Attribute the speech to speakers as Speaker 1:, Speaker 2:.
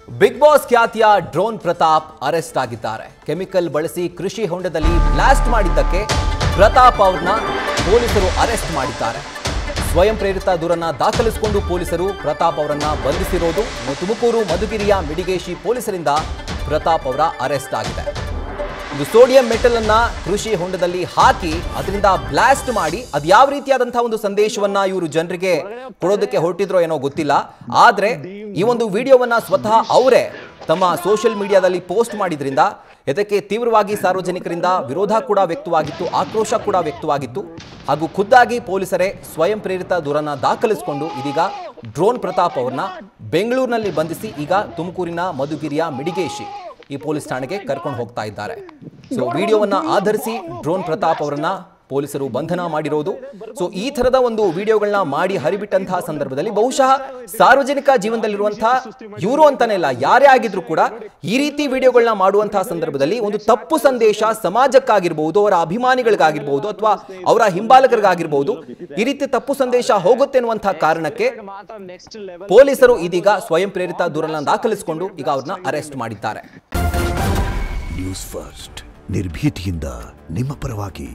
Speaker 1: Big boss ಖ್ಯಾತಿಯ drone Pratap arrest ಆಗಿದ್ದಾರೆ. Chemical ಬಳಸಿ ಕೃಷಿ ಹೊಂಡದಲ್ಲಿ ಬ್ಲಾಸ್ಟ್ ಮಾಡಿದ್ದಕ್ಕೆ ಪ್ರತಾಪ್ ಅವರನ್ನ ಪೊಲೀಸರು ಅರೆಸ್ಟ್ ಮಾಡಿದ್ದಾರೆ. ಸ್ವಯಂ ಪ್ರೇರಿತ ದೂರನ್ನ ದಾಖಲಿಸಿಕೊಂಡು ಪೊಲೀಸರು ಪ್ರತಾಪ್ ಅವರನ್ನ ಬಂಧಿಸಿರೋದು. ತುಮಕೂರು ಮಧುಗಿರಿಯ ಮಿಡಿಗೇಶಿ ಪೊಲೀಸರಿಂದ ಪ್ರತಾಪ್ ಅವರ ಅರೆಸ್ಟ್ ಆಗಿದೆ. ಇದು ಸೋಡಿಯಂ ಮೆಟಲ್ ಅನ್ನ ಕೃಷಿ ಹೊಂಡದಲ್ಲಿ ಹಾಕಿ ಅದರಿಂದ ಬ್ಲಾಸ್ಟ್ ಮಾಡಿ ಅದು ಯಾವ ರೀತಿಯಾದಂತಹ ಒಂದು ಸಂದೇಶವನ್ನ ಇವರು ಜನರಿಗೆ ಕೊಡೋದಕ್ಕೆ ಹೊರಟಿದ್ರೋ ಏನೋ ಗೊತ್ತಿಲ್ಲ. ಆದ್ರೆ ಈ ಒಂದು ವಿಡಿಯೋವನ್ನ ಸ್ವತಃ ಅವರೇ ತಮ್ಮ ಸೋಷಿಯಲ್ ಮೀಡಿಯಾದಲ್ಲಿ ಪೋಸ್ಟ್ ಮಾಡಿದ್ರಿಂದ ಇದಕ್ಕೆ ತೀವ್ರವಾಗಿ ಸಾರ್ವಜನಿಕರಿಂದ ವಿರೋಧ ಕೂಡ ವ್ಯಕ್ತವಾಗಿತ್ತು, ಆಕ್ರೋಶ ಕೂಡ ವ್ಯಕ್ತವಾಗಿತ್ತು. ಹಾಗೂ ಖುದ್ದಾಗಿ ಪೊಲೀಸರೇ ಸ್ವಯಂ ಪ್ರೇರಿತ ದೂರನ್ನ ದಾಖಲಿಸಿಕೊಂಡು ಇದೀಗ ಡ್ರೋನ್ ಪ್ರತಾಪ್ ಅವರನ್ನ ಬೆಂಗಳೂರಿನಲ್ಲಿ ಬಂಧಿಸಿ ಈಗ ತುಮಕೂರಿನ ಮಧುಗಿರಿಯ ಮಿಡಿಗೇಶಿ ಈ ಪೊಲೀಸ್ ಠಾಣೆಗೆ ಕರ್ಕೊಂಡು ಹೋಗ್ತಾ ಇದ್ದಾರೆ. ಸೊ ವಿಡಿಯೋವನ್ನ ಆಧರಿಸಿ ಡ್ರೋನ್ ಪ್ರತಾಪ್ ಅವರನ್ನ ಪೊಲೀಸರು ಬಂಧನ ಮಾಡಿರೋದು. ಸೊ ಈ ತರದ ಒಂದು ವಿಡಿಯೋಗಳನ್ನ ಮಾಡಿ ಹರಿಬಿಟ್ಟಂತಹ ಸಂದರ್ಭದಲ್ಲಿ ಬಹುಶಃ ಸಾರ್ವಜನಿಕ ಜೀವನದಲ್ಲಿರುವಂತಹ ಇವರು ಅಂತಾನೆ ಇಲ್ಲ, ಯಾರೇ ಆಗಿದ್ರು ಕೂಡ ಈ ರೀತಿ ವಿಡಿಯೋಗಳನ್ನ ಮಾಡುವಂತಹ ಸಂದರ್ಭದಲ್ಲಿ ಒಂದು ತಪ್ಪು ಸಂದೇಶ ಸಮಾಜಕ್ಕಾಗಿರ್ಬಹುದು, ಅವರ ಅಭಿಮಾನಿಗಳಿಗಾಗಿರ್ಬಹುದು ಅಥವಾ ಅವರ ಹಿಂಬಾಲಕರಿಗಾಗಿರ್ಬಹುದು ಈ ರೀತಿ ತಪ್ಪು ಸಂದೇಶ ಹೋಗುತ್ತೆ ಅನ್ನುವಂತಹ ಕಾರಣಕ್ಕೆ ಪೊಲೀಸರು ಇದೀಗ ಸ್ವಯಂ ಪ್ರೇರಿತ ದೂರನ್ನ ದಾಖಲಿಸಿಕೊಂಡು ಈಗ ಅವ್ರನ್ನ ಅರೆಸ್ಟ್ ಮಾಡಿದ್ದಾರೆ.
Speaker 2: ನ್ಯೂಸ್ ಫಸ್ಟ್ ನಿರ್ಭೀತಿಯಿಂದ ನಿಮ್ಮ ಪರವಾಗಿ.